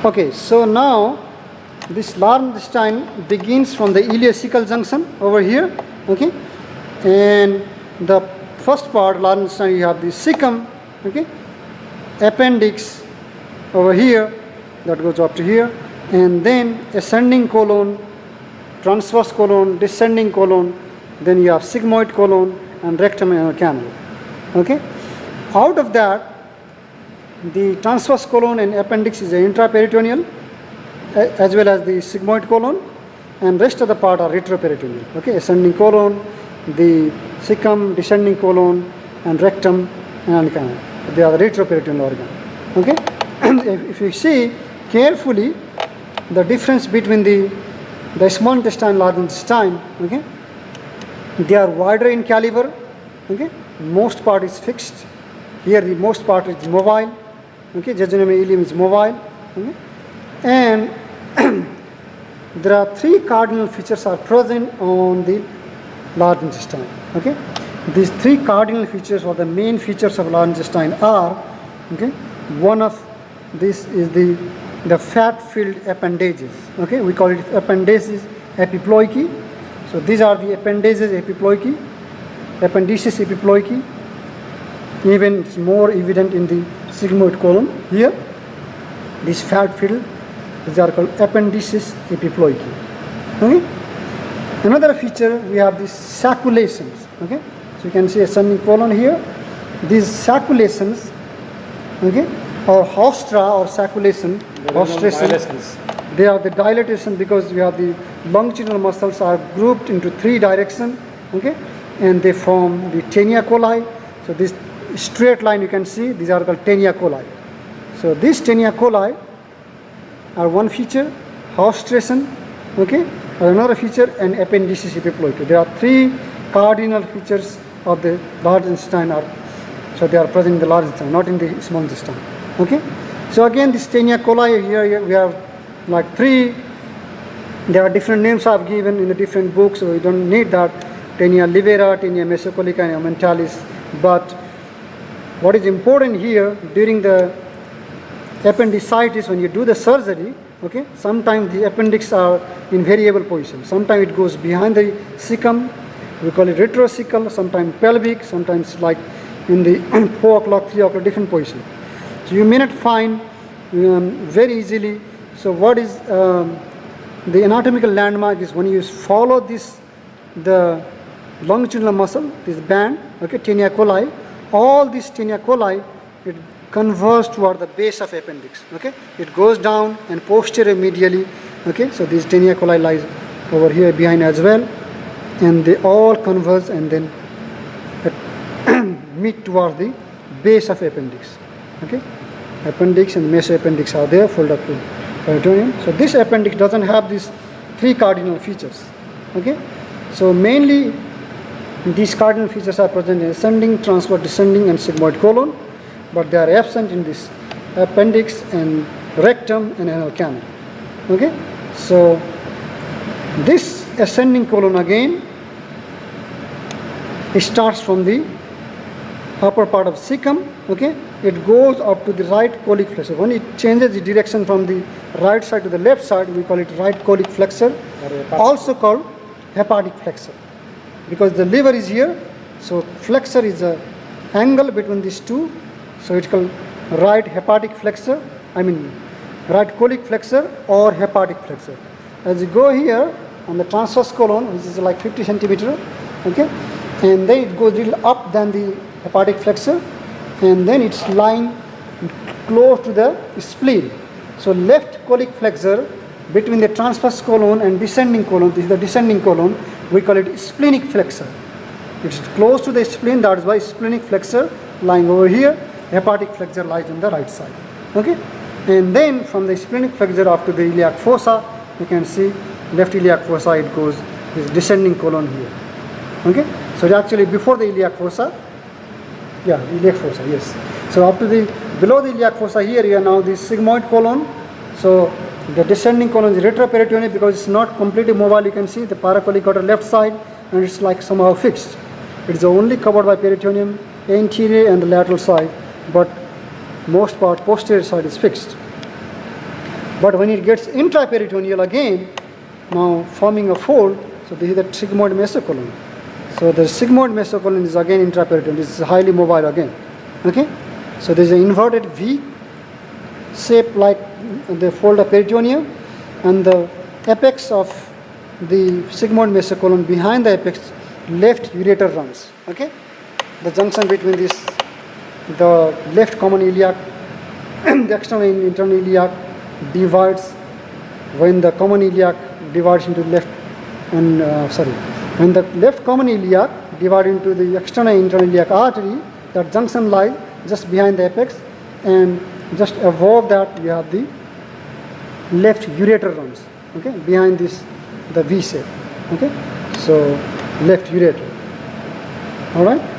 Okay, so now this large intestine begins from the ileocecal junction over here, okay, and the first part, large intestine, you have the cecum, okay, appendix over here that goes up to here, and then ascending colon, transverse colon, descending colon, then you have sigmoid colon and rectum and canal, okay. Out of that, the transverse colon and appendix is the intraperitoneal as well as the sigmoid colon, and rest of the part are retroperitoneal, okay. Ascending colon, the cecum, descending colon, and rectum and canal, they are the retroperitoneal organ, okay. If you see carefully the difference between the small intestine, large intestine, okay, they are wider in caliber, okay, most part is fixed, here the most part is mobile, okay, jejunum and ileum is mobile, okay, and there are three cardinal features are present on the large intestine, okay. These three cardinal features or the main features of large intestine are, okay, one of this is the fat-filled appendages, okay, we call it appendages epiploiky. So these are the appendages epiploiky, appendices epiploiky. Even it's more evident in the sigmoid colon here. These fat-filled, these are called appendices epiploiky, okay. Another feature, we have these saculations, okay. So you can see ascending colon here. These saculations, okay, or haustra or saculation, haustration, they are the dilatation because we have the longitudinal muscles are grouped into three directions, okay, and they form the taenia coli. So this straight line you can see, these are called taenia coli. So these taenia coli are one feature, haustration, okay, or another feature, and appendices epiploiky. There are three cardinal features of the large intestine so they are present in the large intestine, not in the small intestine, okay. So again, this taenia coli here we have like three, there are different names I've given in the different books, so we don't need that, taenia livera, taenia mesocolica, and mentalis. But what is important here, during the appendicitis, when you do the surgery, okay, sometimes the appendix are in variable position. Sometimes it goes behind the cecum, we call it retrocecal, sometimes pelvic, sometimes like in the 4 o'clock, 3 o'clock, different position. So you may not find very easily. So what is the anatomical landmark is when you follow this, the longitudinal muscle, this band, okay, taenia coli, all these taenia coli, it converges toward the base of appendix, okay. It goes down and posterior medially, okay. So this taenia coli lies over here behind as well, and they all converge and then meet towards the base of appendix, okay. Appendix and mesoappendix are there, fold up to peritoneum. So this appendix doesn't have these three cardinal features, okay. So mainly these cardinal features are present in ascending, transverse, descending, and sigmoid colon, but they are absent in this appendix and rectum and anal canal, okay. So this ascending colon again, it starts from the upper part of cecum, okay. It goes up to the right colic flexor. When it changes the direction from the right side to the left side, we call it right colic flexor, also called hepatic flexor, because the liver is here. So flexor is a angle between these two, so it's called right hepatic flexor, right colic flexor or hepatic flexor. As you go here on the transverse colon, which is like 50 centimeter, okay, and then it goes a little up than the hepatic flexor, and then it's lying close to the spleen. So left colic flexor between the transverse colon and descending colon, this is the descending colon, we call it splenic flexor. It's close to the spleen, that is why splenic flexor lying over here, hepatic flexor lies on the right side, okay. And then from the splenic flexor up to the iliac fossa, you can see left iliac fossa, it goes this descending colon here, okay. So actually before the iliac fossa, iliac fossa, yes. So up to the below the iliac fossa here, you are now the sigmoid colon. So the descending colon is retroperitoneal because it's not completely mobile. You can see the paracolic got left side and it's like somehow fixed. It's only covered by peritoneum, anterior and the lateral side, but most part posterior side is fixed. But when it gets intraperitoneal again, now forming a fold, so this is the sigmoid mesocolon. So the sigmoid mesocolon is again intraperitoneal. This is highly mobile again. Okay? So there is an inverted V shape like the fold of peritoneum, and the apex of the sigmoid mesocolon, behind the apex, left ureter runs. Okay? The junction between this, the left common iliac and the external and internal iliac divides when the common iliac divides into left and when the left common iliac divides into the external and internal iliac artery, that junction lies just behind the apex, and just above that you have the left ureter runs. Okay, behind this the V shape. Okay, so left ureter. All right.